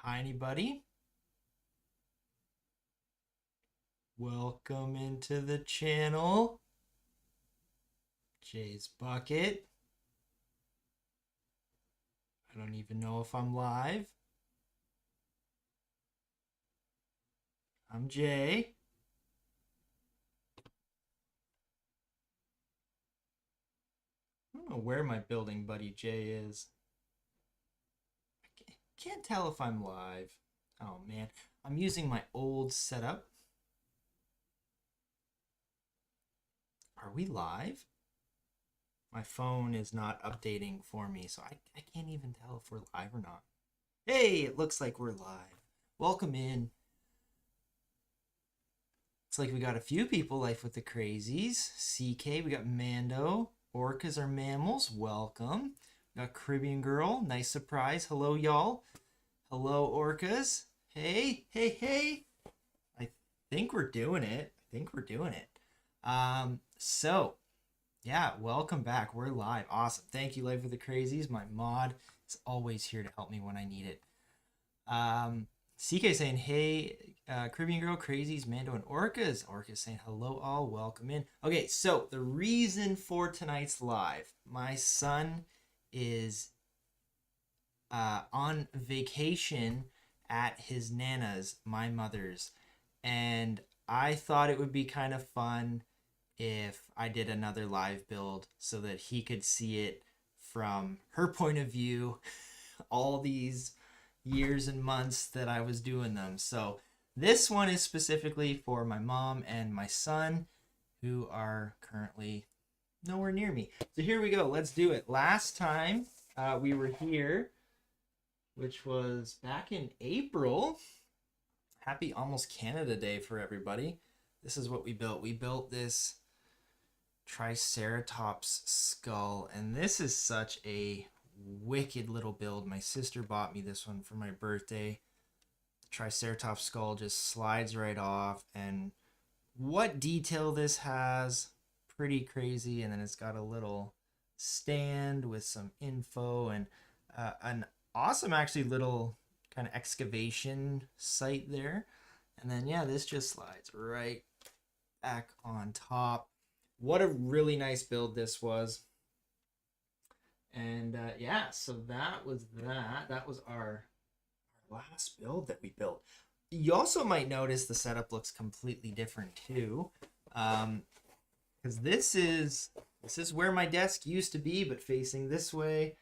Hi, anybody? Welcome into the channel. JaysBucket. I don't even know if I'm live. I'm Jay. I don't know where my building buddy Jay is. Can't tell if I'm live. Oh man, I'm using my old setup. Are we live? My phone is not updating for me, so I can't even tell if we're live or not. Hey, it looks like we're live. Welcome in. It's like we got a few people life with the crazies. CK, we got Mando. Orcas are mammals. Welcome. We got Caribbean Girl. Nice surprise. Hello, y'all. Hello, orcas. Hey, hey, hey. I think we're doing it. So yeah, welcome back. We're live. Awesome. Thank you, Life with the Crazies. My mod is always here to help me when I need it. CK saying, hey, Caribbean Girl, Crazies, Mando, and Orcas. Orcas saying, hello, all. Welcome in. Okay, so the reason for tonight's live, my son is on vacation at his Nana's, my mother's, and I thought it would be kind of fun if I did another live build so that he could see it from her point of view all these years and months that I was doing them. So this one is specifically for my mom and my son, who are currently nowhere near me. So here we go. Let's do it. Last time we were here, which was back in April. Happy Almost Canada Day for everybody. This is what we built. We built this Triceratops skull, and this is such a wicked little build. My sister bought me this one for my birthday. The Triceratops skull just slides right off, and what detail this has, pretty crazy. And then it's got a little stand with some info and an awesome actually little kind of excavation site there. And then yeah, this just slides right back on top. What a really nice build this was. And yeah, so that was that. That was our last build that we built. You also might notice the setup looks completely different too. Because this is where my desk used to be, but facing this way.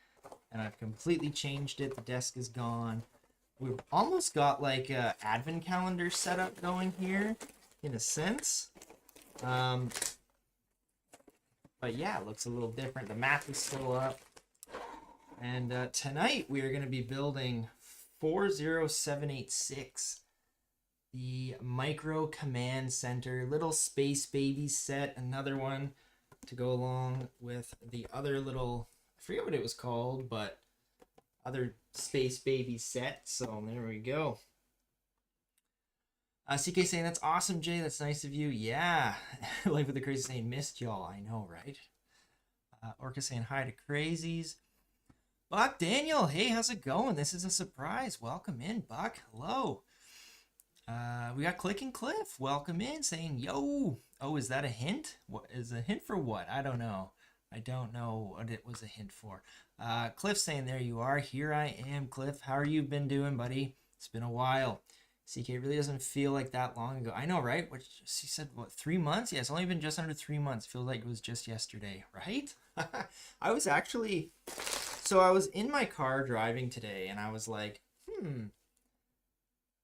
And I've completely changed it. The desk is gone. We've almost got like a advent calendar setup going here, in a sense. But yeah, it looks a little different. The map is still up. And tonight we are going to be building 40786, the Micro Command Center, little Space Baby set, another one to go along with the other little, I forget what it was called, but other Space Baby set. So there we go. CK saying, that's awesome, Jay. That's nice of you. Yeah. Life with the Crazy saying, missed y'all. I know, right? Orca saying hi to Crazies. Buck Daniel, hey, how's it going? This is a surprise. Welcome in, Buck. Hello. We got Clicking Cliff. Welcome in, saying, yo. Oh, is that a hint? What is a hint for what? I don't know. I don't know what it was a hint for. Cliff saying, there you are. Here I am, Cliff. How are you been doing, buddy? It's been a while. CK really doesn't feel like that long ago. I know, right? What she said, what, 3 months? Yeah, it's only been just under 3 months. Feels like it was just yesterday, right? I was actually, so I was in my car driving today, and I was like,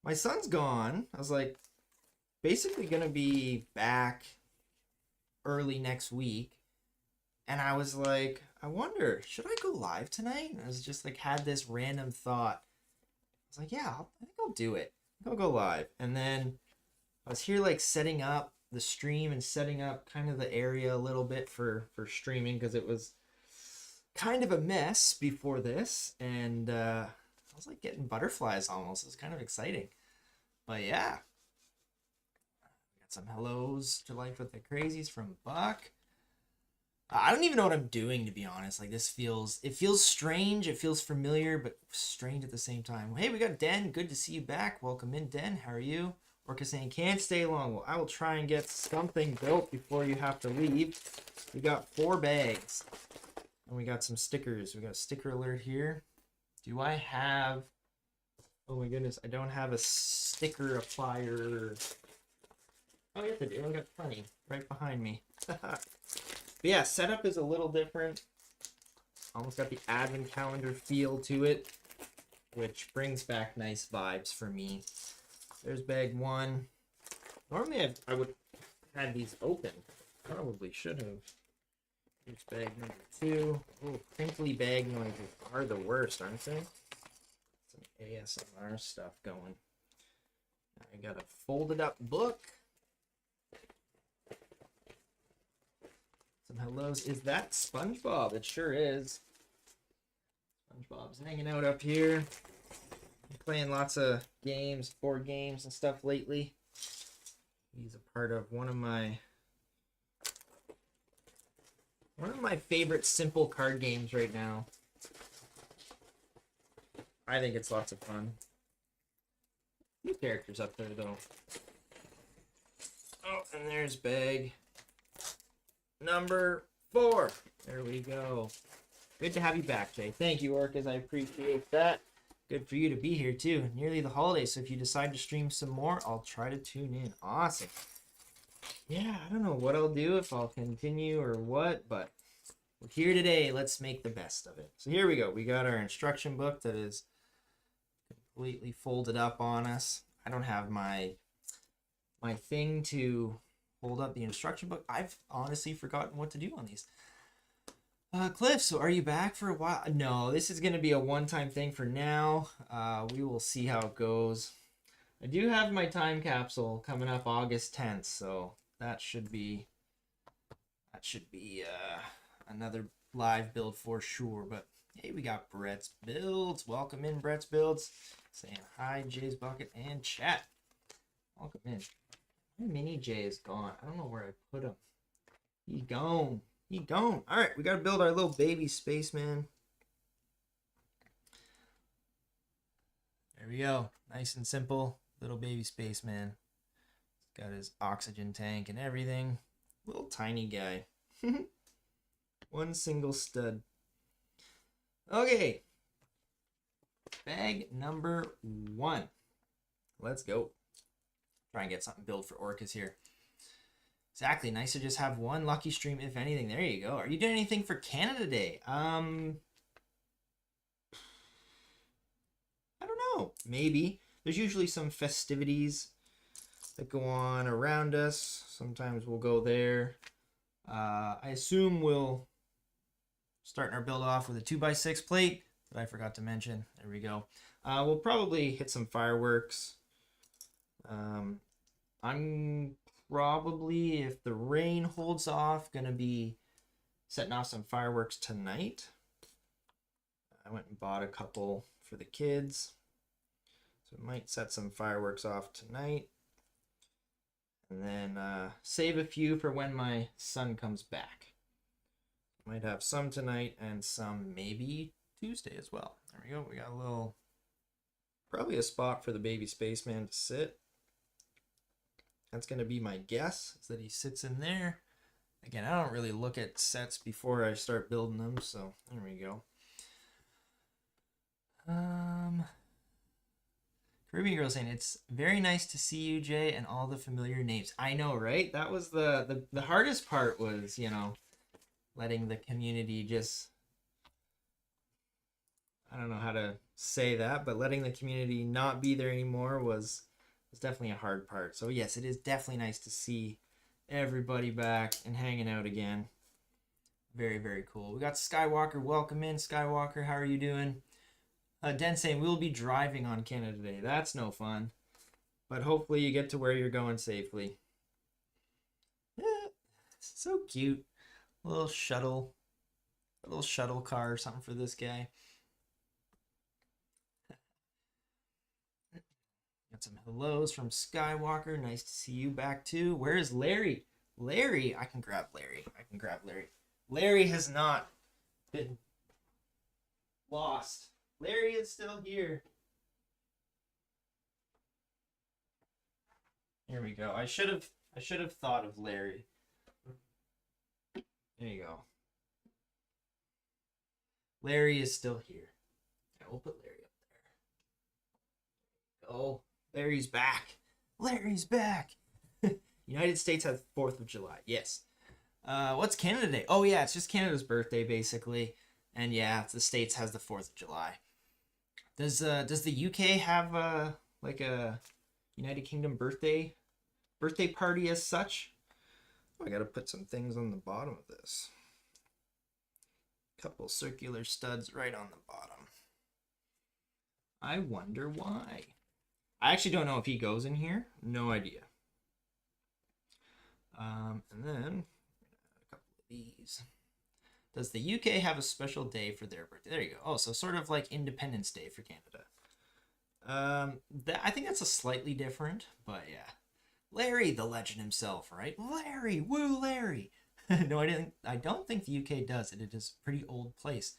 my son's gone. I was like, basically gonna be back early next week. And I was like, I wonder, should I go live tonight? And I was just like, had this random thought. I was like, yeah, I think I'll do it. I'll go live. And then I was here like setting up the stream and setting up kind of the area a little bit for streaming, because it was kind of a mess before this. And I was like getting butterflies almost. It was kind of exciting. But yeah. We got some hellos to Life with the Crazies from Buck. I don't even know what I'm doing, to be honest. Like, it feels strange, it feels familiar, but strange at the same time. Hey, we got Den. Good to see you back. Welcome in, Den. How are you? Orca saying, can't stay long. Well, I will try and get something built before you have to leave. We got 4 bags. And we got some stickers. We got a sticker alert here. Do I have... Oh my goodness, I don't have a sticker applier. Oh, yes, I do. I got plenty right behind me. But yeah, setup is a little different. Almost got the advent calendar feel to it, which brings back nice vibes for me. There's bag 1. Normally I would have had these open. Probably should have. Here's bag number 2. Oh, crinkly bag noises are the worst, aren't they? Some ASMR stuff going. I got a folded up book. Some hellos. Is that SpongeBob? It sure is. SpongeBob's hanging out up here. I'm playing lots of games, board games and stuff lately. He's a part of one of my favorite simple card games right now. I think it's lots of fun. New characters up there though. Oh, and there's bag number 4. There we go. Good to have you back, Jay. Thank you, Orcas. I appreciate that. Good for you to be here too. Nearly the holidays, so if you decide to stream some more, I'll try to tune in. Awesome. Yeah, I don't know what I'll do, if I'll continue or what, but we're here today. Let's make the best of it. So here we go. We got our instruction book that is completely folded up on us. I don't have my thing to hold up the instruction book. I've honestly forgotten what to do on these. Cliff, so are you back for a while? No, this is going to be a one-time thing for now. We will see how it goes. I do have my time capsule coming up August 10th, so that should be another live build for sure. But hey, we got Brett's Builds. Welcome in, Brett's Builds. Saying hi, JaysBucket and chat. Welcome in. My mini J is gone. I don't know where I put him. He's gone. He gone. All right, we got to build our little baby spaceman. There we go. Nice and simple. Little baby spaceman. Got his oxygen tank and everything. Little tiny guy. One single stud. Okay. Bag number 1. Let's go. Try and get something built for Orcas here. Exactly. Nice to just have one lucky stream, if anything. There you go. Are you doing anything for Canada Day? I don't know. Maybe. There's usually some festivities that go on around us. Sometimes we'll go there. I assume we'll start our build off with a 2x6 plate that I forgot to mention. There we go. We'll probably hit some fireworks. I'm probably, if the rain holds off, gonna be setting off some fireworks tonight. I went and bought a couple for the kids, so might set some fireworks off tonight, and then save a few for when my son comes back. Might have some tonight and some maybe Tuesday as well. There we go. We got a little, probably a spot for the baby spaceman to sit. That's going to be my guess, is that he sits in there. Again, I don't really look at sets before I start building them, so there we go. Caribbean Girl saying, it's very nice to see you, Jay, and all the familiar names. I know, right? That was the hardest part, was, you know, letting the community just, I don't know how to say that, but letting the community not be there anymore was definitely a hard part. So yes, it is definitely nice to see everybody back and hanging out again. Very, very cool. We got Skywalker. Welcome in, Skywalker. How are you doing? Den saying, we'll be driving on Canada Day. That's no fun. But hopefully you get to where you're going safely. So cute. A little shuttle car or something for this guy. Got some hellos from Skywalker. Nice to see you back too. Where is Larry? Larry, I can grab Larry. Larry has not been lost. Larry is still here. Here we go. I should have thought of Larry. There you go. Larry is still here. I will put Larry up there. Oh, Larry's back. Larry's back. United States has 4th of July. Yes. What's Canada Day? Oh yeah, it's just Canada's birthday basically. And yeah, the States has the 4th of July. Does the UK have like a United Kingdom birthday party as such? Oh, I gotta put some things on the bottom of this. Couple circular studs right on the bottom. I wonder why. I actually don't know if he goes in here. No idea. And then a couple of these. Does the UK have a special day for their birthday? There you go. Oh, so sort of like Independence Day for Canada. I think that's a slightly different, but yeah. Larry, the legend himself, right? Larry, woo, Larry. No, I don't think the UK does it. It is a pretty old place.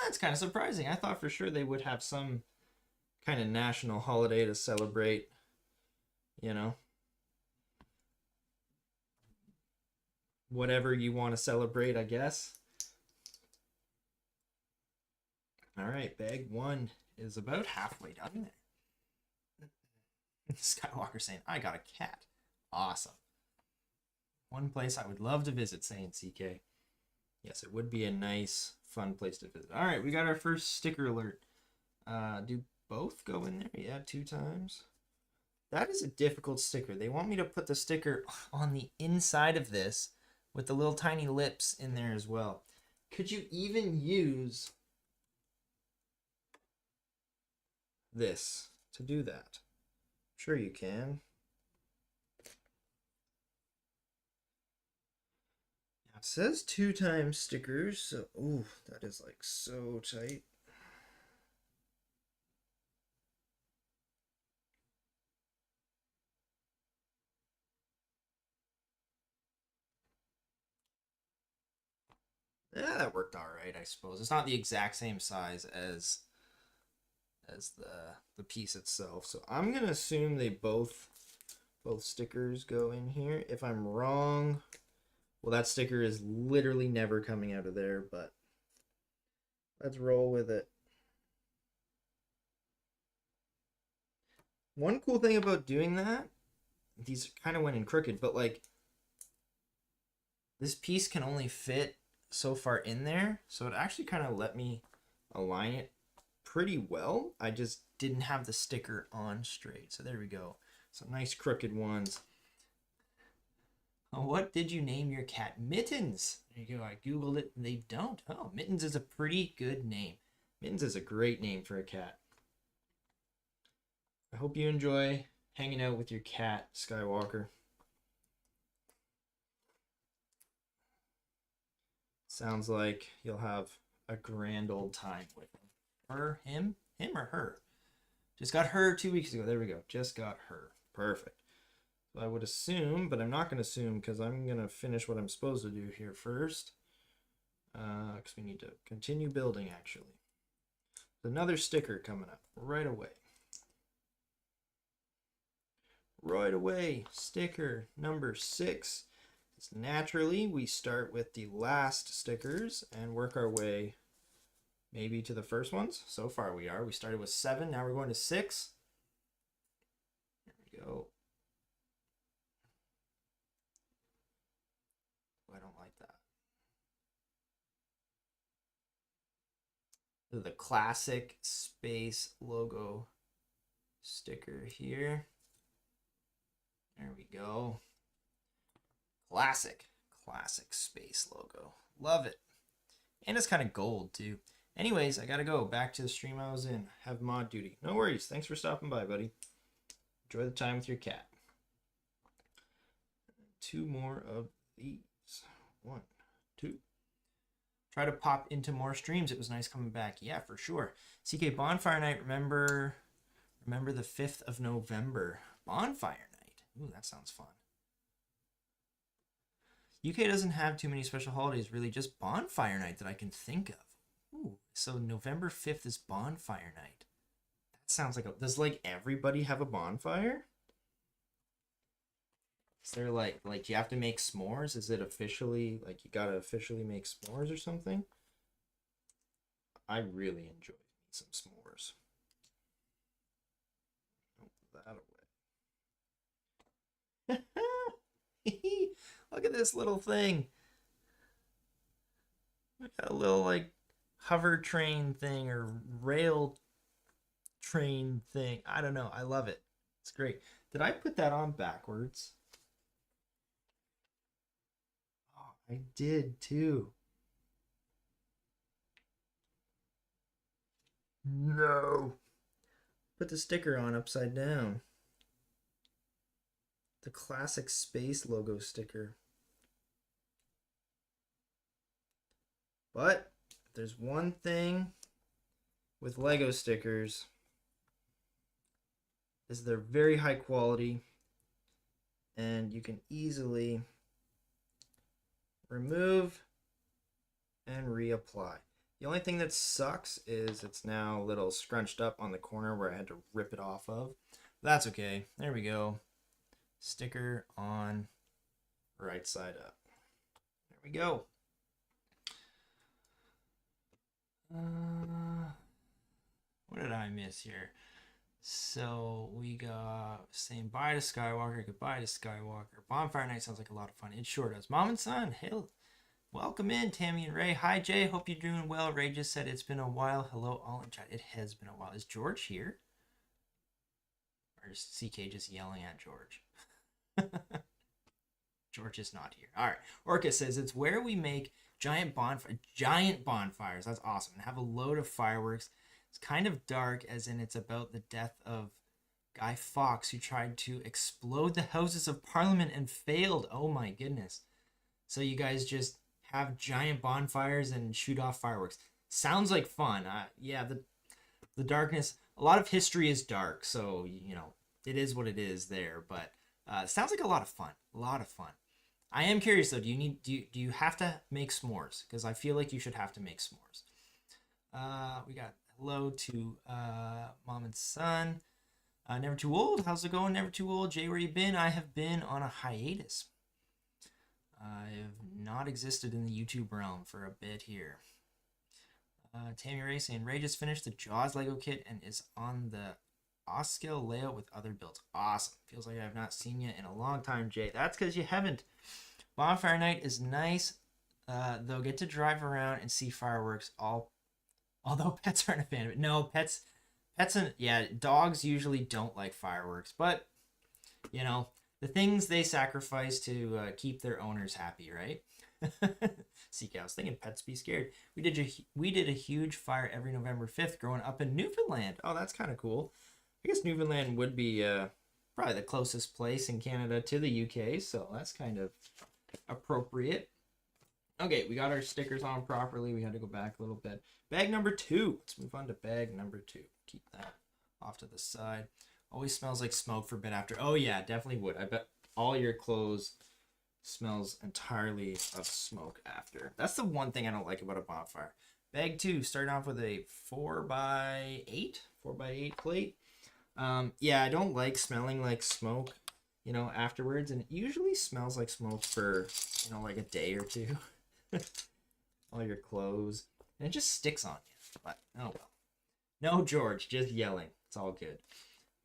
That's kind of surprising. I thought for sure they would have some kind of national holiday to celebrate, you know, whatever you want to celebrate, I guess. All right, bag 1 is about halfway done there. Skywalker saying, I got a cat. Awesome. One place I would love to visit, saying CK. Yes, it would be a nice, fun place to visit. All right, we got our first sticker alert. Do both go in there? Yeah, 2 times. That is a difficult sticker. They want me to put the sticker on the inside of this with the little tiny lips in there as well. Could you even use this to do that? Sure you can. It says 2 times stickers, so ooh, that is like so tight. Yeah, that worked all right, I suppose. It's not the exact same size as the piece itself, so I'm gonna assume they both stickers go in here. If I'm wrong, well, that sticker is literally never coming out of there, but let's roll with it. One cool thing about doing that, these kind of went in crooked, but like this piece can only fit so far in there, so it actually kind of let me align it pretty well. I just didn't have the sticker on straight. So there we go. Some nice crooked ones. What did you name your cat? Mittens. There you go. I googled it and they don't. Oh, Mittens is a pretty good name. Mittens is a great name for a cat. I hope you enjoy hanging out with your cat, Skywalker. Sounds like you'll have a grand old time with him. Her, him or her? Just got her 2 weeks ago. There we go. Just got her. Perfect. So I would assume, but I'm not going to assume because I'm going to finish what I'm supposed to do here first. Because we need to continue building, actually. Another sticker coming up right away. Right away. Sticker number 6. It's naturally, we start with the last stickers and work our way maybe to the first ones. So far we are. We started with 7. Now we're going to 6. There we go. I don't like that. The classic space logo sticker here. There we go. Classic space logo. Love it. And it's kind of gold too. Anyways, I gotta go back to the stream I was in. Have mod duty. No worries. Thanks for stopping by, buddy. Enjoy the time with your cat. 2 more of these. 1, 2. Try to pop into more streams. It was nice coming back. Yeah, for sure. CK Bonfire Night. Remember the 5th of November. Bonfire Night. Ooh, that sounds fun. UK doesn't have too many special holidays, really, just Bonfire Night that I can think of. Ooh, so November 5th is Bonfire Night. That sounds like a. Does like everybody have a bonfire? Is there like you have to make s'mores? Is it officially like you gotta officially make s'mores or something? I really enjoy some s'mores. Put that away. Look at this little thing. Look at a little like hover train thing or rail train thing. I don't know. I love it. It's great. Did I put that on backwards? Oh, I did too. No. Put the sticker on upside down. The classic space logo sticker. But there's one thing with Lego stickers is they're very high quality and you can easily remove and reapply. The only thing that sucks is it's now a little scrunched up on the corner where I had to rip it off of. That's okay. There we go. Sticker on right side up. There we go. What did I miss here? So we got saying bye to Skywalker, goodbye to Skywalker. Bonfire Night sounds like a lot of fun. It sure does. Mom and son, hey, welcome in, Tammy and Ray. Hi, Jay. Hope you're doing well. Ray just said it's been a while. Hello, all in chat. It has been a while. Is George here? Or is CK just yelling at George? George is not here. All right. Orca says it's where we make giant bonfires. That's awesome. And have a load of fireworks. It's kind of dark, as in it's about the death of Guy Fawkes, who tried to explode the Houses of Parliament and failed. Oh my goodness. So you guys just have giant bonfires and shoot off fireworks. Sounds like fun. Yeah, the darkness. A lot of history is dark, so you know it is what it is there. But sounds like a lot of fun. A lot of fun. I am curious though. Do you have to make s'mores? Because I feel like you should have to make s'mores. We got hello to mom and son. Never too old. How's it going? Never too old. Jay, where you been? I have been on a hiatus. I have not existed in the YouTube realm for a bit here. Tammy Ray saying Ray just finished the Jaws Lego kit and is on the Oscale layout with other builds. Awesome. Feels like I have not seen you in a long time, Jay. That's because you haven't. Bonfire Night is nice. They'll get to drive around and see fireworks. Although pets aren't a fan of it. No, pets and yeah, dogs usually don't like fireworks, but you know the things they sacrifice to keep their owners happy, right? CK, I was thinking pets be scared. We did a huge fire every November 5th growing up in Newfoundland. Oh, that's kind of cool. I guess Newfoundland would be probably the closest place in Canada to the UK, so that's kind of appropriate. Okay, we got our stickers on properly. We had to go back a little bit. Bag number 2. Let's move on to bag number 2. Keep that off to the side. Always smells like smoke for a bit after. Oh yeah, definitely would. I bet all your clothes smells entirely of smoke after. That's the one thing I don't like about a bonfire. Bag 2, starting off with a 4x8 plate. Yeah, I don't like smelling like smoke, you know, afterwards, and it usually smells like smoke for, you know, like a day or two. All your clothes, and it just sticks on you. But oh well. No, George, just yelling. It's all good.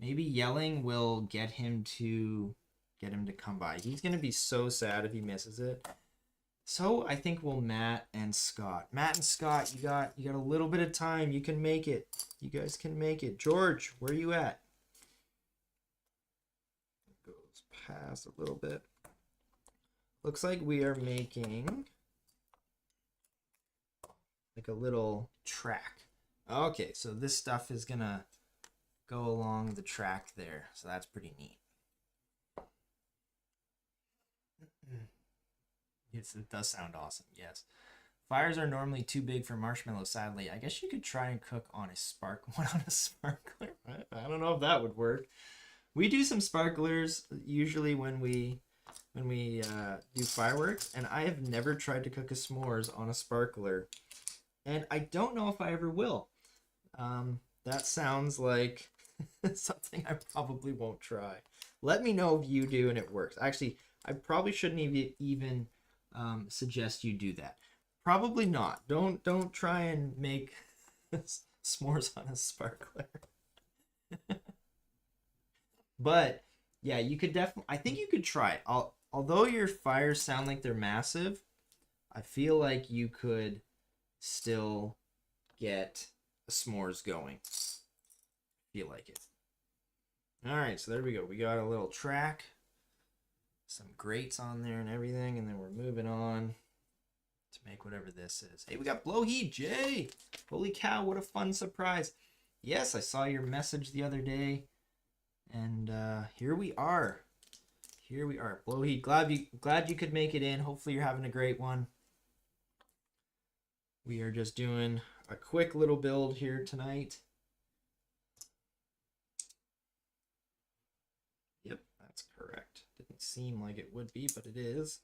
Maybe yelling will get him to come by. He's gonna be so sad if he misses it. So I think we'll Matt and Scott. Matt and Scott, you got a little bit of time. You can make it. You guys can make it. George, where are you at? It goes past a little bit. Looks like we are making like a little track. Okay, so this stuff is gonna go along the track there. So that's pretty neat. Yes, it does sound awesome. Yes. Fires are normally too big for marshmallows, sadly. I guess you could try and cook on a one on a sparkler. I don't know if that would work. We do some sparklers usually when we when we do fireworks, and I have never tried to cook a s'mores on a sparkler, and I don't know if I ever will. That sounds like something I probably won't try. Let me know if you do and it works. Actually, I probably shouldn't even suggest you do that. Probably not. Don't try and make s'mores on a sparkler. But yeah, you could definitely. I think you could try it. Although your fires sound like they're massive, I feel like you could still get a s'mores going. Feel like it. All right, so there we go. We got a little track, some grates on there and everything, and then we're moving on to make whatever this is. Hey, we got Blowheed Jay. Holy cow, what a fun surprise. Yes, I saw your message the other day, and here we are. Here we are. Blowheed, glad you could make it in. Hopefully you're having a great one. We are just doing a quick little build here tonight. Yep, that's correct. Didn't seem like it would be, but it is.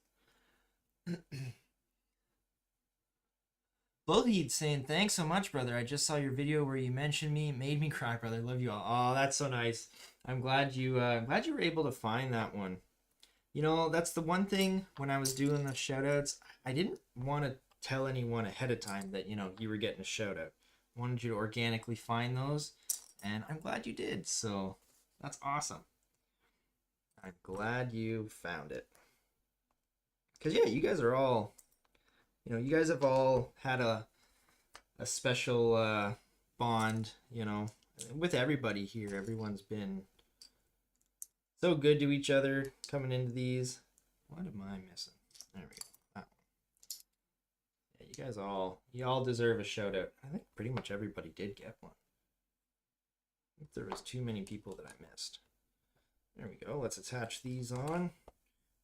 Blowheed saying, thanks so much, brother. I just saw your video where you mentioned me. It made me cry, brother. Love you all. Oh, that's so nice. I'm glad you were able to find that one. You know, that's the one thing when I was doing the shoutouts, I didn't want to tell anyone ahead of time that, you know, you were getting a shoutout. I wanted you to organically find those, and I'm glad you did. So that's awesome. I'm glad you found it. Because, yeah, you guys are all, you know, you guys have all had a special bond, you know, with everybody here. Everyone's been so good to each other coming into these. What am I missing? There we go. That one. Yeah, you all deserve a shout out. I think pretty much everybody did get one. I think there was too many people that I missed. There we go. Let's attach these on.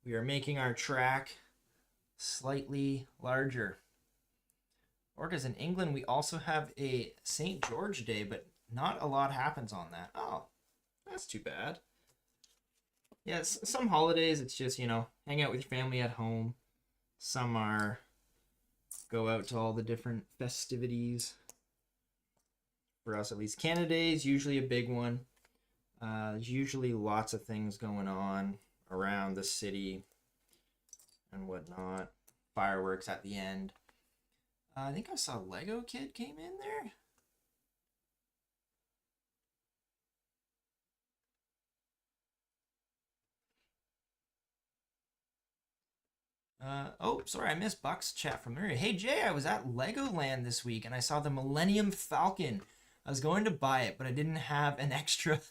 We are making our track slightly larger. Orcas in England, we also have a St. George Day, but not a lot happens on that. Oh, that's too bad. Yes, yeah, some holidays it's just, you know, hang out with your family at home. Some are go out to all the different festivities. For us, at least, Canada Day is usually a big one. There's usually lots of things going on around the city and whatnot. Fireworks at the end. I think I saw Lego Kid came in there. Oh, sorry, I missed Buck's chat from earlier. Hey, Jay, I was at Legoland this week, and I saw the Millennium Falcon. I was going to buy it, but I didn't have an extra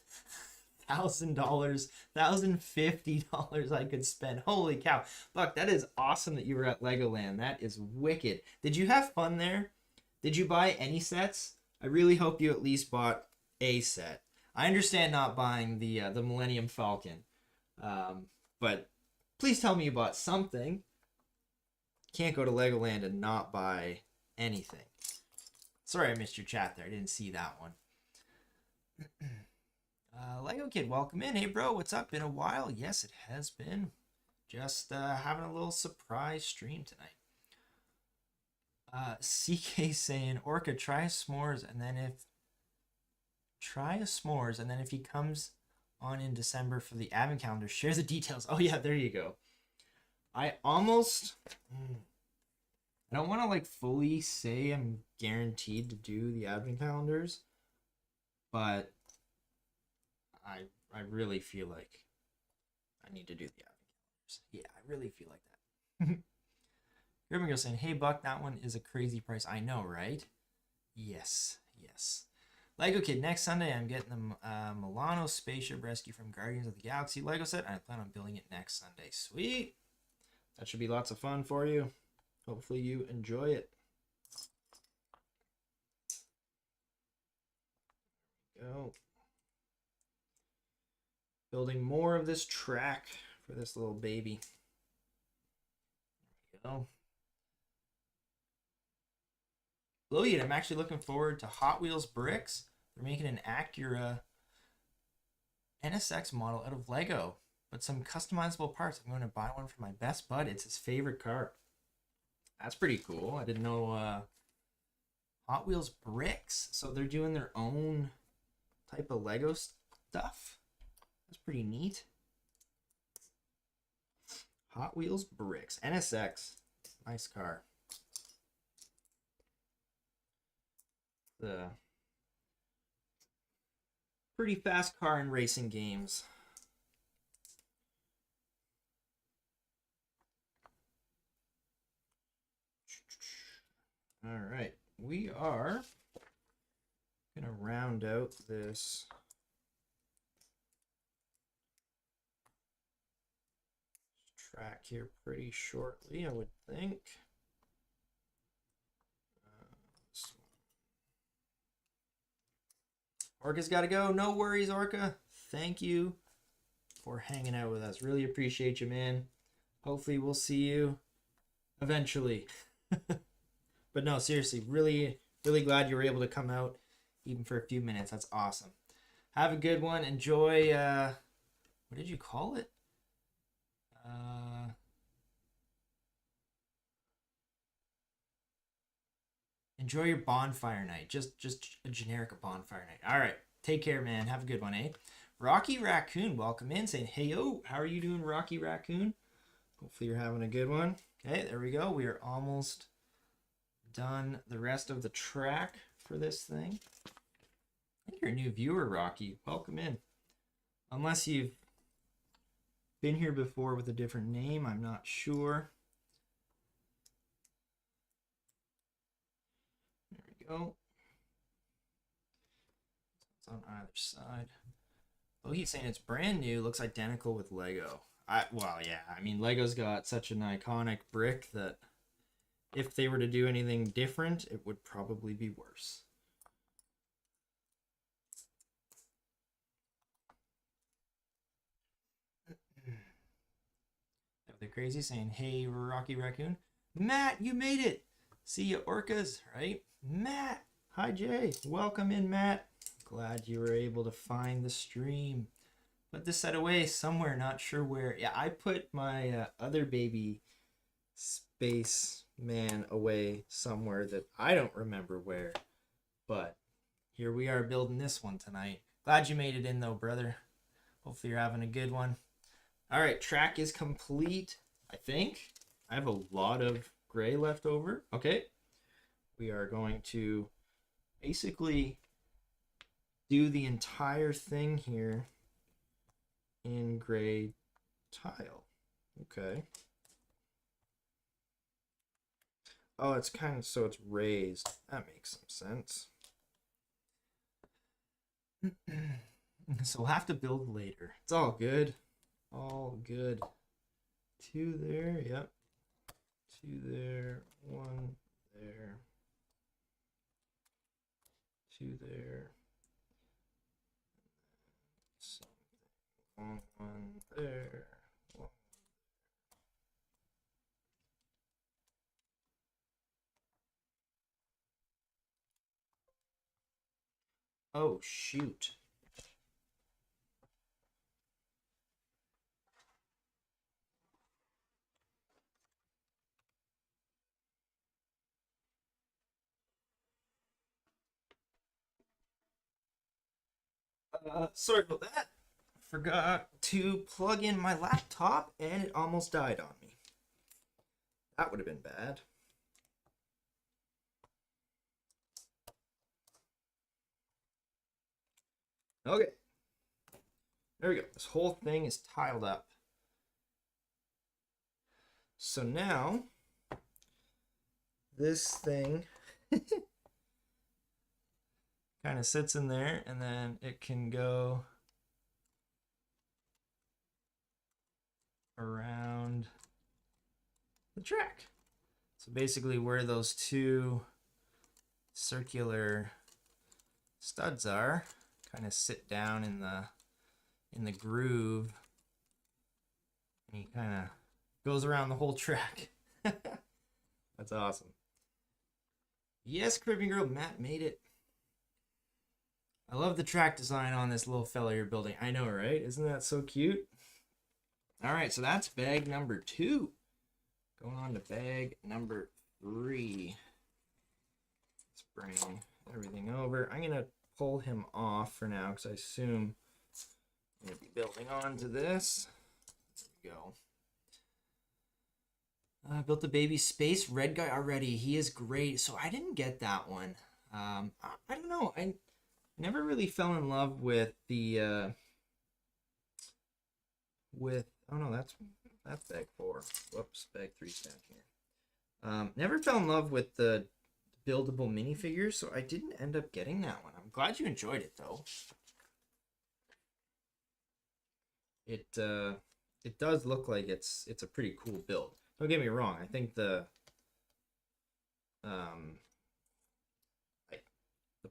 $1,050 I could spend. Holy cow. Buck, that is awesome that you were at Legoland. That is wicked. Did you have fun there? Did you buy any sets? I really hope you at least bought a set. I understand not buying the Millennium Falcon, but please tell me you bought something. Can't go to Legoland and not buy anything. Sorry I missed your chat there. I didn't see that one. Lego Kid, welcome in. Hey, bro, what's up? Been a while? Yes, it has been. Just having a little surprise stream tonight. CK saying, Orca, try a s'mores, and then if he comes on in December for the advent calendar, share the details. Oh yeah, there you go. I almost, I don't want to like fully say I'm guaranteed to do the advent calendars, but I really feel like I need to do the advent calendars. Yeah, I really feel like that. Grimmy saying, hey Buck, that one is a crazy price. I know, right? Yes. Lego Kid, next Sunday I'm getting the Milano Spaceship Rescue from Guardians of the Galaxy Lego set, and I plan on building it next Sunday. Sweet! That should be lots of fun for you. Hopefully you enjoy it. Go. Building more of this track for this little baby. There we go. Blowheed, I'm actually looking forward to Hot Wheels bricks. They're making an Acura NSX model out of Lego. but some customizable parts. I'm going to buy one for my best bud. It's his favorite car. That's pretty cool. I didn't know Hot Wheels bricks. So they're doing their own type of Lego stuff. That's pretty neat. Hot Wheels bricks. NSX. Nice car. The pretty fast car in racing games. All right, we are gonna round out this track here pretty shortly, I would think. Orca's got to go. No worries, Orca. Thank you for hanging out with us. Really appreciate you, man. Hopefully we'll see you eventually. But no, seriously, really, really glad you were able to come out even for a few minutes. That's awesome. Have a good one. Enjoy, what did you call it? Enjoy your bonfire night. Just a generic bonfire night. All right. Take care, man. Have a good one, eh? Rocky Raccoon, welcome in. Saying, hey, yo, how are you doing, Rocky Raccoon? Hopefully you're having a good one. Okay, there we go. We are almost done the rest of the track for this thing. I think you're a new viewer, Rocky. Welcome in. Unless you've been here before with a different name, I'm not sure. There we go. It's on either side. Oh, he's saying it's brand new. Looks identical with Lego. Well, yeah. I mean, Lego's got such an iconic brick that if they were to do anything different, it would probably be worse. They're crazy saying, hey, Rocky Raccoon. Matt, you made it. See you, orcas, right? Matt. Hi, Jay. Welcome in, Matt. Glad you were able to find the stream. Put this set away somewhere, not sure where. Yeah, I put my other baby spaceman away somewhere that I don't remember where. But here we are building this one tonight. Glad you made it in though, brother. Hopefully you're having a good one. All right, track is complete, I think. I have a lot of gray left over. Okay. We are going to basically do the entire thing here in gray tile. Okay. Oh, it's kind of, so it's raised. That makes some sense. So we'll have to build later. It's all good. All good. 2 there, yep. 2 there, 1 there. 2 there. Something. 1 there. 1. Oh, shoot. Sorry about that. Forgot to plug in my laptop and it almost died on me. That would have been bad. Okay. There we go. This whole thing is tiled up. So now, this thing kind of sits in there and then it can go around the track. So basically where those 2 circular studs are kind of sit down in the groove and he kind of goes around the whole track. That's awesome. Yes, Caribbean Girl, Matt made it. I love the track design on this little fella you're building. I know, right? Isn't that so cute? All right, so that's bag number 2. Going on to bag number 3. Let's bring everything over. I'm going to pull him off for now because I assume I'm going to be building on to this. There we go. Built the baby space red guy already. He is great. So I didn't get that one. I don't know. I never really fell in love with the oh no, that's bag 4. Whoops, bag 3's down here. Never fell in love with the buildable minifigures, so I didn't end up getting that one. I'm glad you enjoyed it though. It does look like it's a pretty cool build. Don't get me wrong. I think the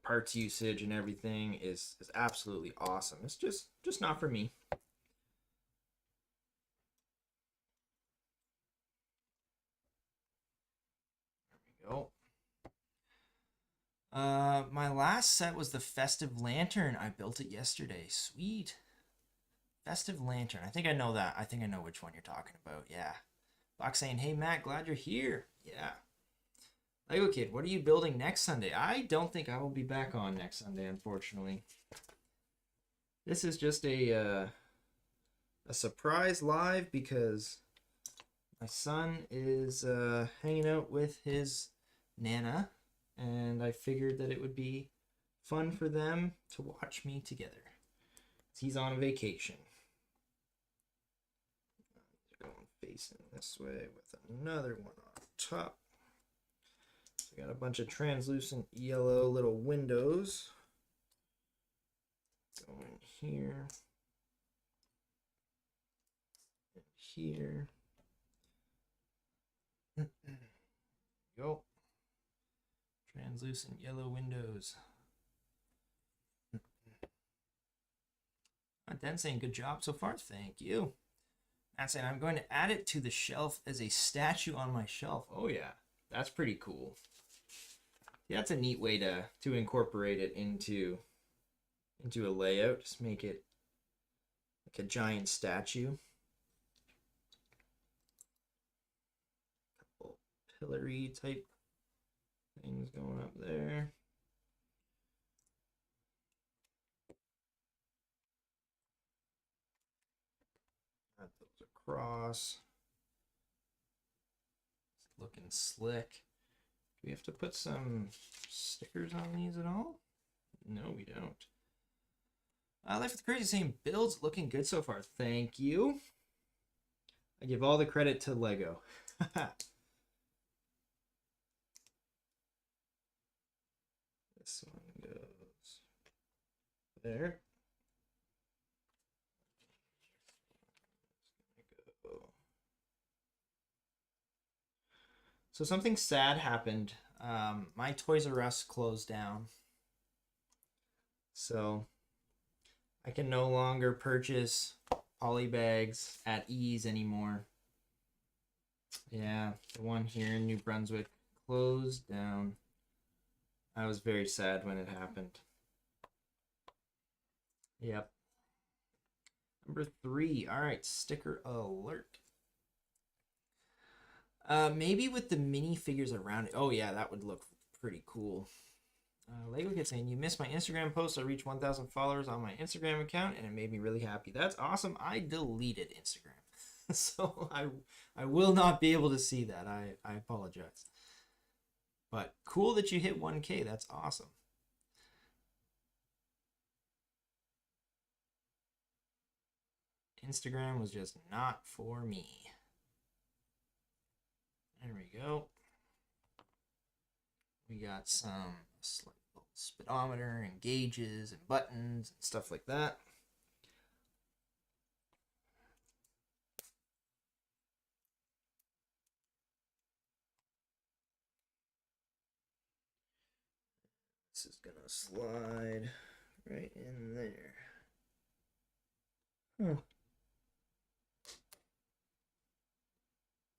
parts usage and everything is absolutely awesome. It's just not for me. There we go. My last set was the Festive Lantern. I built it yesterday. Sweet. Festive Lantern. I think I know that. I think I know which one you're talking about. Yeah. Box saying, hey, Matt, glad you're here. Yeah. Lego Kid, what are you building next Sunday? I don't think I will be back on next Sunday, unfortunately. This is just a surprise live because my son is hanging out with his Nana, and I figured that it would be fun for them to watch me together. He's on vacation. Going facing this way with another one on top. So we got a bunch of translucent yellow little windows going here and here. Go. Translucent yellow windows. Dan saying good job so far. Thank you. Matt saying I'm going to add it to the shelf as a statue on my shelf. Oh yeah, that's pretty cool. Yeah, that's a neat way to incorporate it into a layout. Just make it like a giant statue. Couple pillory type things going up there. Add those across. It's looking slick. Do we have to put some stickers on these at all? No, we don't. Life with Crazy saying builds looking good so far. Thank you. I give all the credit to Lego. This one goes there. So something sad happened. My Toys R Us closed down. So I can no longer purchase poly bags at ease anymore. Yeah, the one here in New Brunswick closed down. I was very sad when it happened. Yep. Number 3. All right, sticker alert. Maybe with the minifigures around it. Oh yeah, that would look pretty cool. Lego Kid saying, you missed my Instagram post. I reached 1,000 followers on my Instagram account, and it made me really happy. That's awesome. I deleted Instagram. So I will not be able to see that. I apologize. But cool that you hit 1K. That's awesome. Instagram was just not for me. There we go. We got some slight little speedometer and gauges and buttons and stuff like that. This is gonna slide right in there. Huh.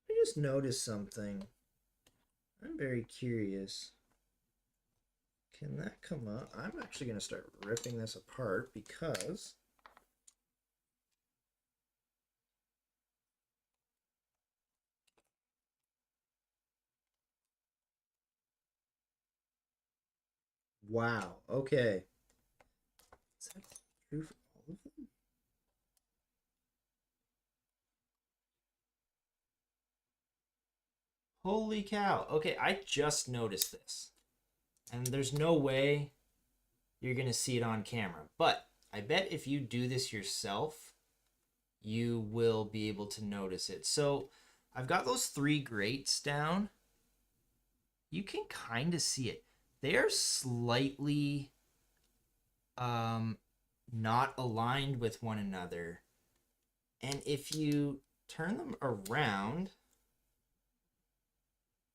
I just noticed something. I'm very curious. Can that come up? I'm actually going to start ripping this apart because Wow. Okay. Is that true for all of them? Holy cow. Okay, I just noticed this. And there's no way you're going to see it on camera. But I bet if you do this yourself, you will be able to notice it. So I've got those 3 grates down. You can kind of see it. They are slightly not aligned with one another. And if you turn them around,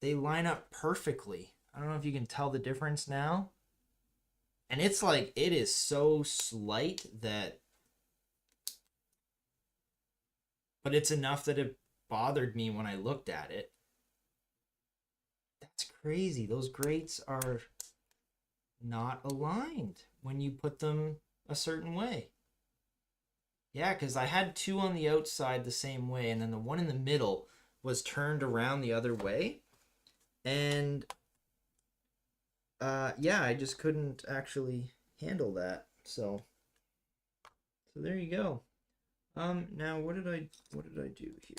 they line up perfectly. I don't know if you can tell the difference now. And it's like, it is so slight that, but it's enough that it bothered me when I looked at it. That's crazy. Those grates are not aligned when you put them a certain way. Yeah, because I had 2 on the outside the same way, and then the one in the middle was turned around the other way. And yeah, I just couldn't actually handle that. So there you go. Now what did I do here?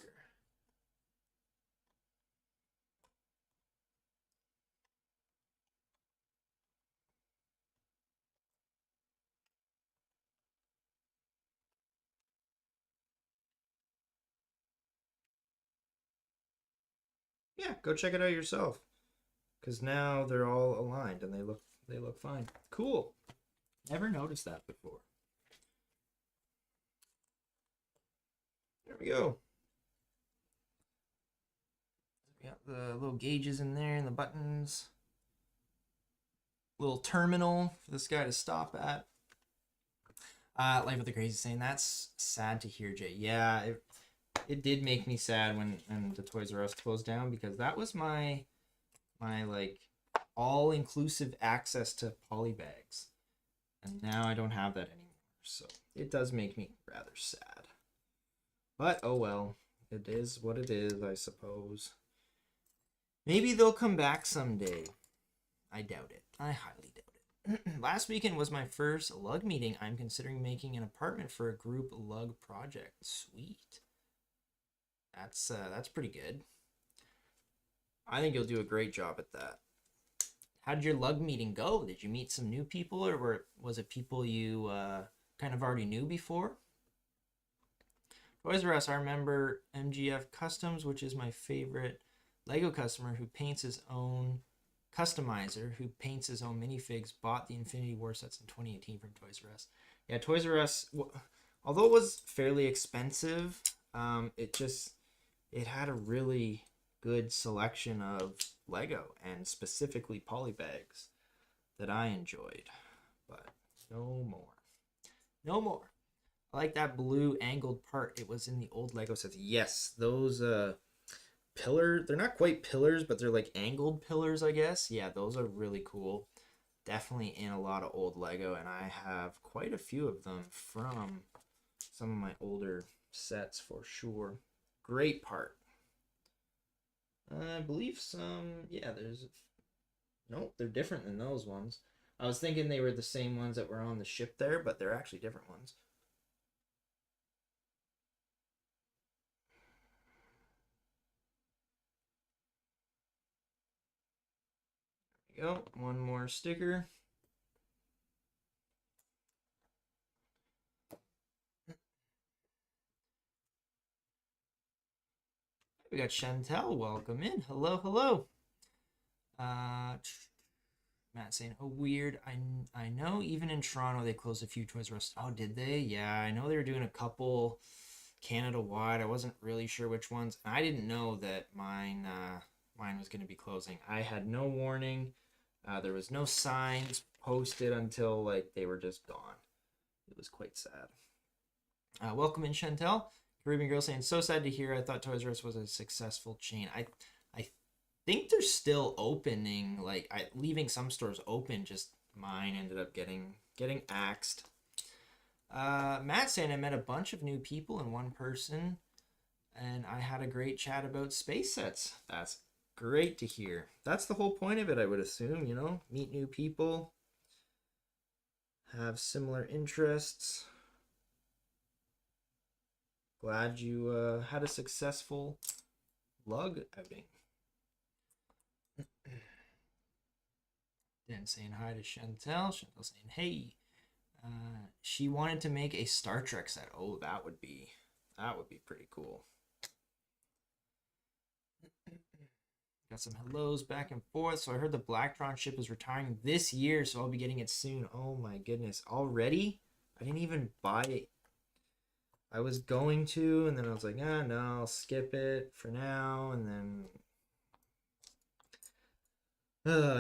Yeah, go check it out yourself. Because now they're all aligned and they look fine. Cool. Never noticed that before. There we go. We got the little gauges in there and the buttons. Little terminal for this guy to stop at. Life with the Crazy saying, that's sad to hear, Jay. Yeah, it did make me sad when the Toys R Us closed down, because that was my like all-inclusive access to polybags, and now I don't have that anymore. So it does make me rather sad. But oh well, it is what it is, I suppose. Maybe they'll come back someday. I doubt it. I highly doubt it. Last weekend was my first lug meeting. I'm considering making an apartment for a group lug project. Sweet. That's pretty good. I think you'll do a great job at that. How did your lug meeting go? Did you meet some new people, or was it people you kind of already knew before? Toys R Us, I remember MGF Customs, which is my favorite Lego customer who paints his own customizer, who paints his own minifigs, bought the Infinity War sets in 2018 from Toys R Us. Yeah, Toys R Us, although it was fairly expensive, it had a really good selection of Lego, and specifically polybags, that I enjoyed. But no more. No more. I like that blue angled part. It was in the old Lego sets. Yes, those pillar, they're not quite pillars, but they're like angled pillars, I guess. Yeah, those are really cool. Definitely in a lot of old Lego, and I have quite a few of them from some of my older sets for sure. Great part. I believe some, yeah, nope, they're different than those ones. I was thinking they were the same ones that were on the ship there, but they're actually different ones. There we go, one more sticker. We got Chantel, welcome in. Hello, hello. Matt saying, oh, weird. I know even in Toronto they closed a few Toys R Us. Oh, did they? Yeah, I know they were doing a couple Canada wide. I wasn't really sure which ones. And I didn't know that mine was going to be closing. I had no warning. There was no signs posted until like they were just gone. It was quite sad. Welcome in, Chantel. Caribbean girl saying, so sad to hear. I thought Toys R Us was a successful chain. I think they're still opening, like leaving some stores open. Just mine ended up getting axed. Matt saying, I met a bunch of new people in one person, and I had a great chat about space sets. That's great to hear. That's the whole point of it, I would assume. Meet new people. have similar interests. Glad you had a successful lug outing. Dan saying hi to Chantel. Chantel saying hey. She wanted to make a Star Trek set. Oh, that would be pretty cool. Got some hellos back and forth. So I heard the Blacktron ship is retiring this year, so I'll be getting it soon. Oh my goodness. Already? I didn't even buy it. I was going to, and then I was like, no, I'll skip it for now. And then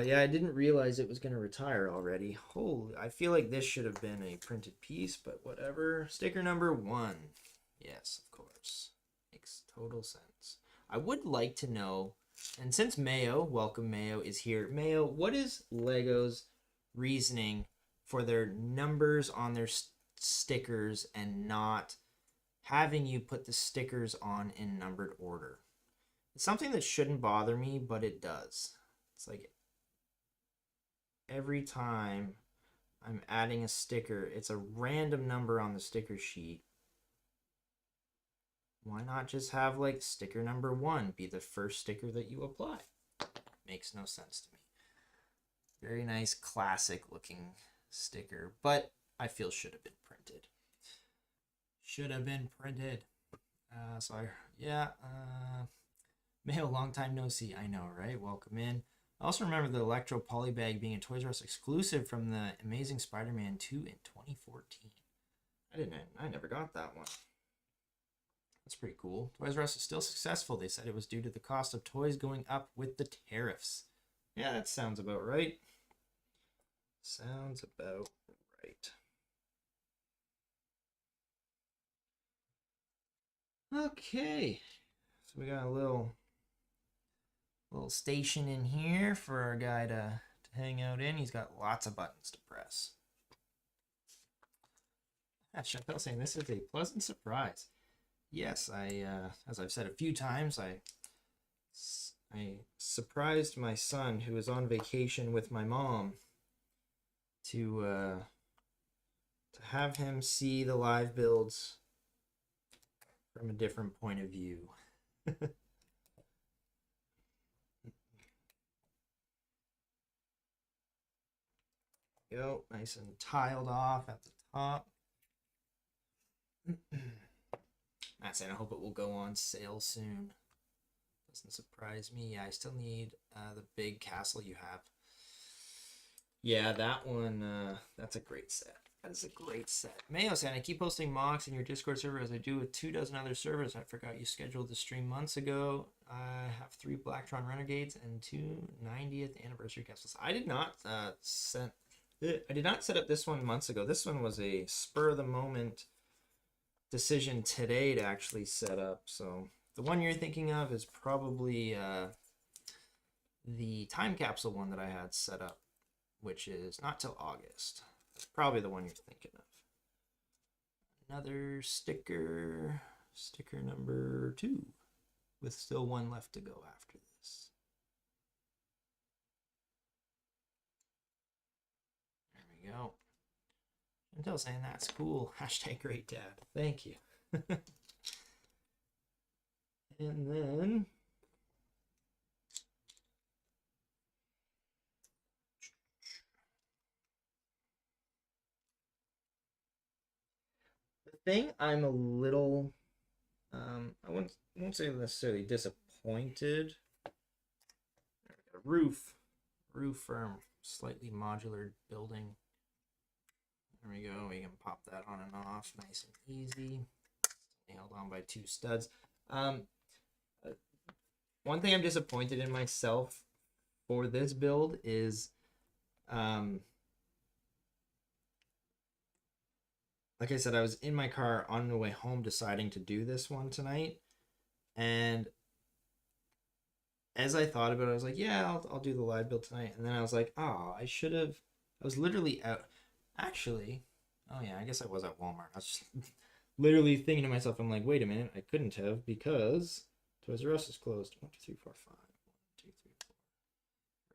yeah, I didn't realize it was going to retire already. Holy, I feel like this should have been a printed piece, but whatever. Sticker number 1. Yes, of course. Makes total sense. I would like to know, and since Mayo, welcome Mayo, is here. Mayo, what is Lego's reasoning for their numbers on their stickers and not having you put the stickers on in numbered order? It's something that shouldn't bother me, but it does. It's like every time I'm adding a sticker, it's a random number on the sticker sheet. Why not just have like sticker number 1 be the first sticker that you apply? Makes no sense to me. Very nice, classic looking sticker, but I feel should have been printed. Should have been printed. Mayo, long time no see. I know, right? Welcome in. I also remember the Electro Polybag being a Toys R Us exclusive from the Amazing Spider-Man 2 in 2014. I never got that one. That's pretty cool. Toys R Us is still successful. They said it was due to the cost of toys going up with the tariffs. Yeah, that sounds about right. Sounds about right. Okay. So we got a little station in here for our guy to hang out in. He's got lots of buttons to press. That's Chantel saying this is a pleasant surprise. Yes, as I've said a few times, I surprised my son, who was on vacation with my mom, to have him see the live builds from a different point of view. Go, nice and tiled off at the top. Matt saying I hope it will go on sale soon. Doesn't surprise me. Yeah, I still need the big castle you have. Yeah, that one, that's a great set. That's a great set. Mayo saying I keep posting mocks in your Discord server as I do with 24 other servers. I forgot you scheduled the stream months ago. I have 3 Blacktron Renegades and 2 90th anniversary castles. I did not set up this one months ago. This one was a spur of the moment decision today to actually set up. So the one you're thinking of is probably the time capsule one that I had set up, which is not till August. That's probably the one you're thinking of. Another sticker number 2, with still 1 left to go after this. There we go. Until saying that's cool. Hashtag great dad. Thank you. And then the thing I'm a little I won't say necessarily disappointed. A roof firm, slightly modular building. There we go. We can pop that on and off nice and easy. Held on by 2 studs. One thing I'm disappointed in myself for this build is like I said, I was in my car on the way home deciding to do this one tonight, and as I thought about it, I was like, yeah, I'll do the live build tonight. And then I was like, oh, I was literally out. Actually, oh yeah, I guess I was at Walmart. I was just literally thinking to myself, I'm like, wait a minute, I couldn't have because Toys R Us is closed. 1, 2, 3, 4, 5. 1, 2, 3, 4.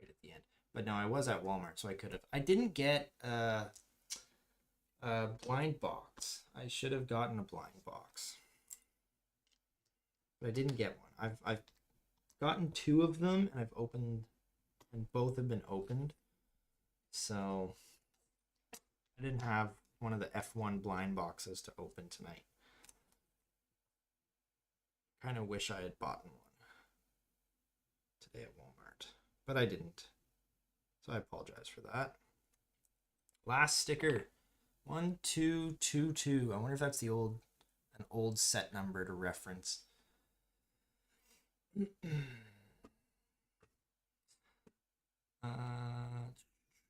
Right at the end. But no, I was at Walmart, so I could have. I didn't get Blind box. I should have gotten a blind box, but I didn't get one. I've gotten 2 of them, and I've opened, and both have been opened. So I didn't have one of the F1 blind boxes to open tonight. Kind of wish I had bought one today at Walmart, but I didn't. So I apologize for that. Last sticker, 1222. I wonder if that's an old set number to reference.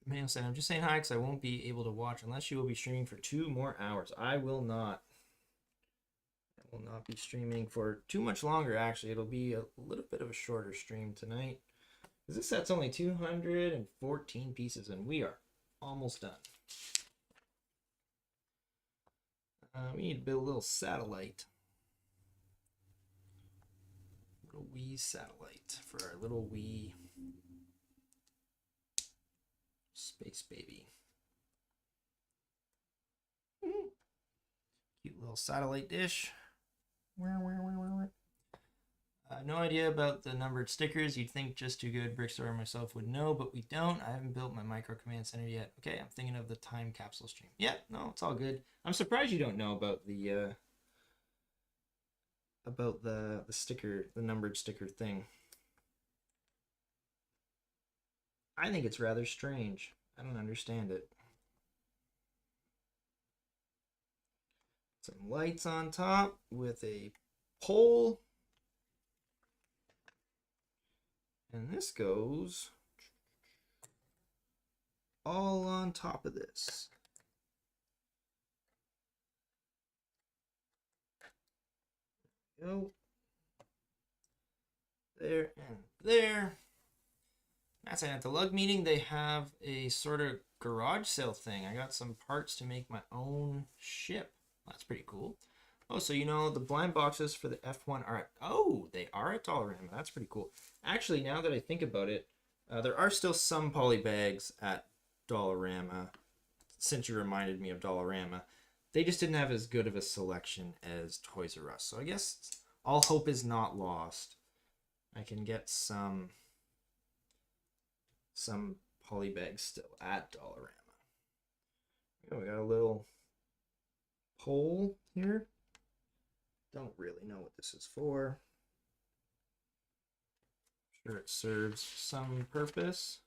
Mayo said, I'm just saying hi because I won't be able to watch unless you will be streaming for 2 more hours. I will not. I will not be streaming for too much longer, actually. It'll be a little bit of a shorter stream tonight. Because this set's only 214 pieces, and we are almost done. We need to build a little satellite. Little wee satellite for our little wee space baby. Cute little satellite dish. No idea about the numbered stickers. You'd think Just Too Good, Brickstore, and myself would know, but we don't. I haven't built my micro command center yet. Okay, I'm thinking of the time capsule stream. Yeah, no, it's all good. I'm surprised you don't know about the sticker, the numbered sticker thing. I think it's rather strange. I don't understand it. Some lights on top with a pole. And this goes all on top of this. Go. There and there. That's it. At the lug meeting, they have a sort of garage sale thing. I got some parts to make my own ship. That's pretty cool. Oh, so you know the blind boxes for the F1 are at, oh, they are at Dollarama. That's pretty cool. Actually, now that I think about it, there are still some poly bags at Dollarama. Since you reminded me of Dollarama, they just didn't have as good of a selection as Toys R Us. So I guess all hope is not lost. I can get some poly bags still at Dollarama. Oh, we got a little pole here. Don't really know what this is for. I'm sure it serves some purpose.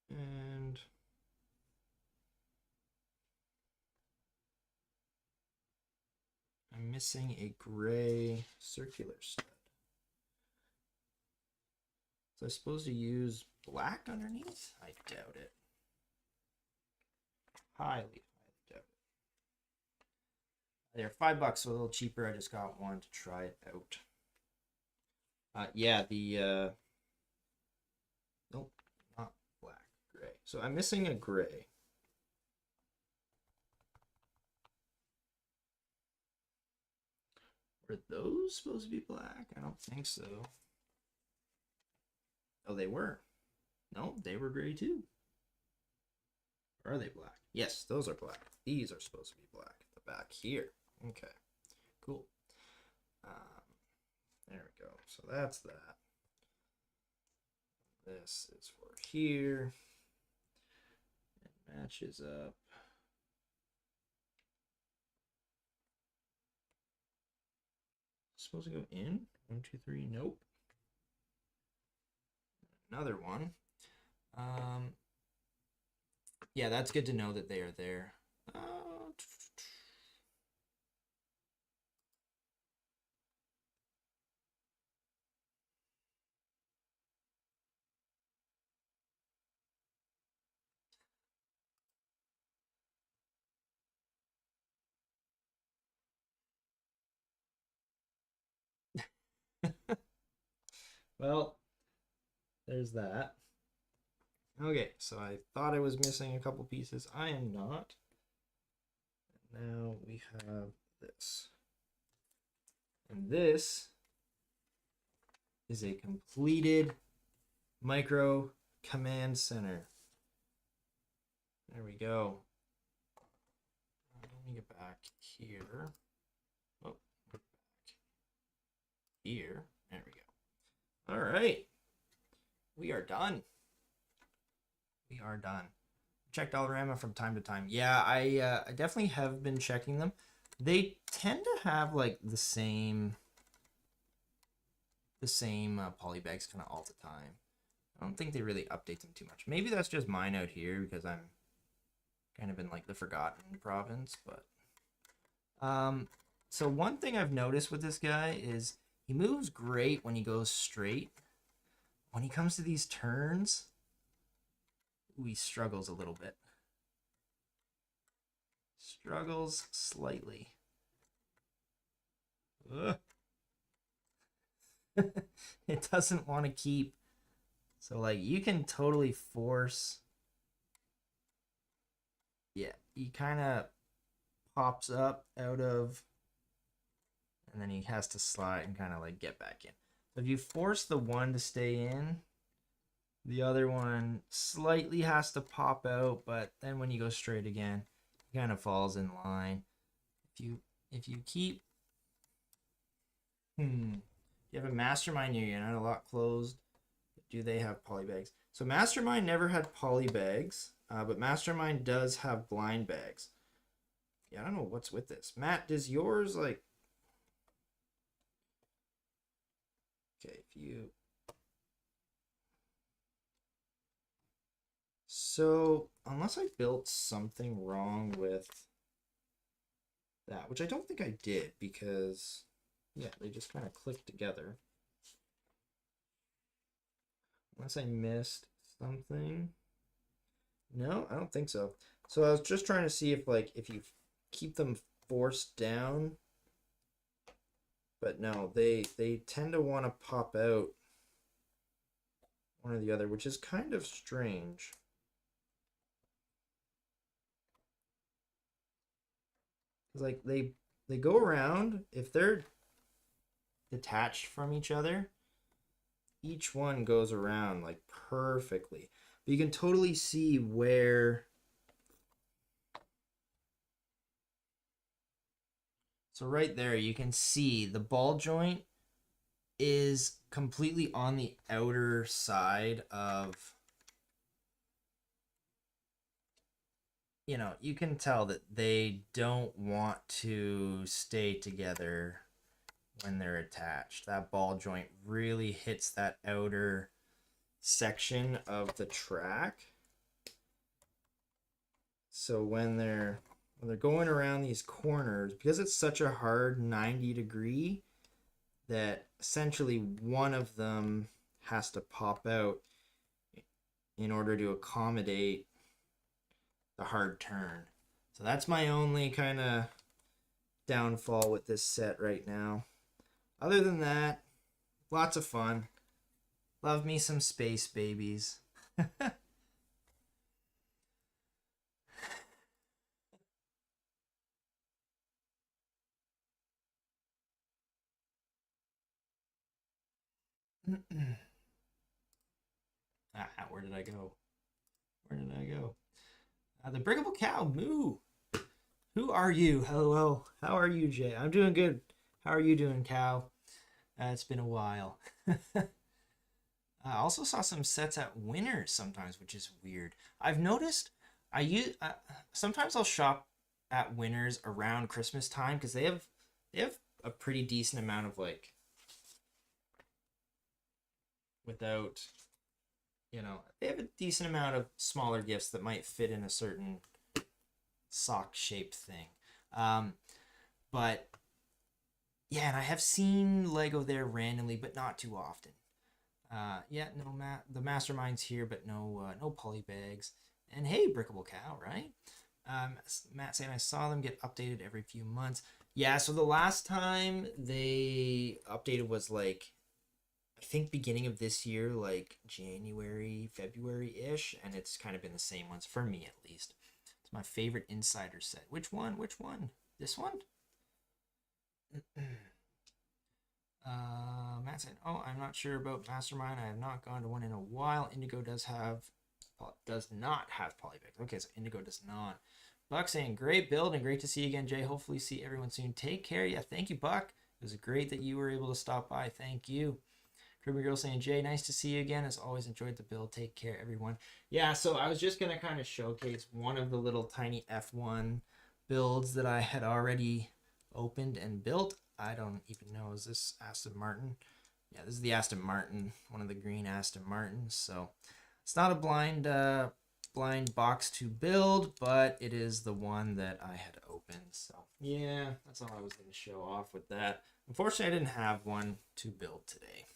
And I'm missing a gray circular stud. So I'm supposed to use black underneath? I doubt it. Highly doubt it. They're $5, so a little cheaper. I just got one to try it out. Yeah, the nope, not black, gray. So I'm missing a gray. Were those supposed to be black? I don't think so. Oh, they were. No, they were gray too. Or are they black? Yes, those are black. These are supposed to be black. The back here. Okay, cool. There we go. So that's that. This is for here. It matches up. Supposed to go in? 1, 2, 3. Nope. Another one. Yeah, that's good to know that they are there. Well, there's that. Okay, so I thought I was missing a couple pieces. I am not. Now we have this. And this is a completed micro command center. There we go. Let me get back here. Oh, back here. There we go. All right. We are done. We are done. Check Dollarama from time to time. Yeah, I definitely have been checking them. They tend to have like the same poly bags kind of all the time. I don't think they really update them too much. Maybe that's just mine out here because I'm kind of in like the forgotten province, but so one thing I've noticed with this guy is he moves great when he goes straight. When he comes to these turns, he struggles a little bit. Struggles slightly. It doesn't want to keep. So like you can totally force. Yeah, he kind of pops up out of, and then he has to slide and kind of like get back in. So if you force the one to stay in, the other one slightly has to pop out, but then when you go straight again, it kind of falls in line. If you keep you have a Mastermind near you, not a lot closed. Do they have poly bags? So Mastermind never had poly bags, but Mastermind does have blind bags. Yeah, I don't know what's with this. Matt, does yours like... Okay, if you... So, unless I built something wrong with that, which I don't think I did because, yeah, they just kind of clicked together. Unless I missed something. No, I don't think so. So I was just trying to see if like if you keep them forced down, but no, they tend to want to pop out one or the other, which is kind of strange. Cause like they go around, if they're detached from each other, each one goes around like perfectly. But you can totally see where. So right there, you can see the ball joint is completely on the outer side of, you know, you can tell that they don't want to stay together when they're attached. That ball joint really hits that outer section of the track. So when they're going around these corners, because it's such a hard 90-degree, that essentially one of them has to pop out in order to accommodate the hard turn. So that's my only kind of downfall with this set right now. Other than that, lots of fun. Love me some space babies. Where did I go? Where did I go? The Brickable Cow, moo. Who are you? Hello. How are you, Jay? I'm doing good. How are you doing, Cow? It's been a while. I also saw some sets at Winners sometimes, which is weird. I've noticed sometimes I'll shop at Winners around Christmas time because they have a pretty decent amount of like, without, you know, they have a decent amount of smaller gifts that might fit in a certain sock shaped thing. But yeah, and I have seen Lego there randomly, but not too often. Yeah, no, the Mastermind's here, but no poly bags. And hey, Brickable Cow, right? Matt saying I saw them get updated every few months. Yeah, so the last time they updated was like, I think beginning of this year, like January, February-ish, and it's kind of been the same ones for me at least. It's my favorite Insider set. Which one? Which one? This one? Matt saying, oh, I'm not sure about Mastermind. I have not gone to one in a while. Indigo does not have polybags. Okay, so Indigo does not. Buck saying, great build and great to see you again, Jay. Hopefully see everyone soon. Take care. Yeah, thank you, Buck. It was great that you were able to stop by. Thank you. Kirby Girl saying, Jay, nice to see you again. As always, enjoyed the build. Take care, everyone. Yeah, so I was just going to kind of showcase one of the little tiny F1 builds that I had already opened and built. I don't even know. Is this Aston Martin? Yeah, this is the Aston Martin, one of the green Aston Martins. So it's not a blind box to build, but it is the one that I had opened. So yeah, that's all I was going to show off with that. Unfortunately, I didn't have one to build today.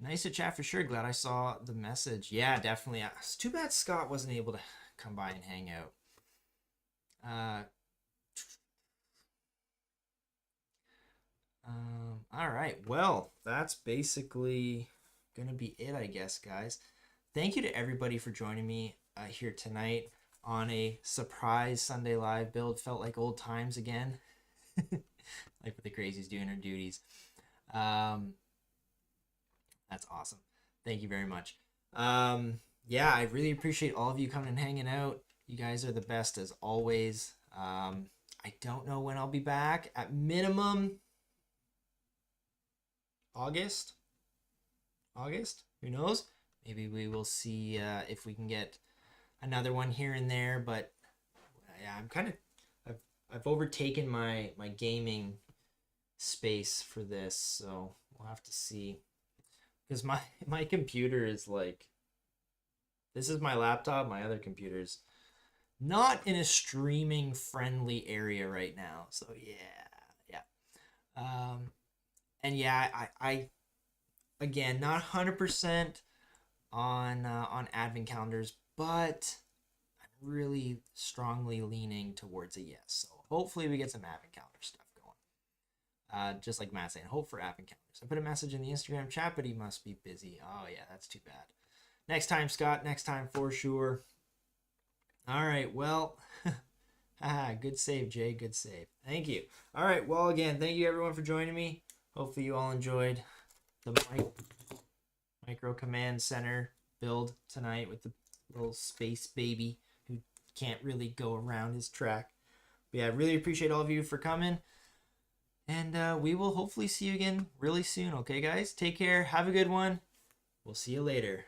Nice to chat for sure. Glad I saw the message. Yeah, definitely. It's too bad Scott wasn't able to come by and hang out. All right. Well, that's basically gonna be it, I guess, guys. Thank you to everybody for joining me here tonight on a surprise Sunday live build. Felt like old times again. Like with the crazies doing their duties. That's awesome. Thank you very much. Yeah, I really appreciate all of you coming and hanging out. You guys are the best as always. I don't know when I'll be back. At minimum, August. Who knows? Maybe we will see if we can get another one here and there. But yeah, I'm kind of I've overtaken my gaming space for this, so we'll have to see. Because my computer is like, this is my laptop. My other computer's not in a streaming friendly area right now. So yeah. And yeah, I again, not 100% on advent calendars, but I'm really strongly leaning towards a yes. So hopefully we get some advent calendar stuff going. Just like Matt saying, hope for advent calendars. I put a message in the Instagram chat, but he must be busy. Oh yeah, that's too bad. Next time, Scott. Next time for sure. All right, well, good save, Jay. Good save. Thank you. All right, well, again, thank you everyone for joining me. Hopefully you all enjoyed the micro command center build tonight with the little space baby who can't really go around his track. But yeah, I really appreciate all of you for coming. And we will hopefully see you again really soon. Okay, guys? Take care. Have a good one. We'll see you later.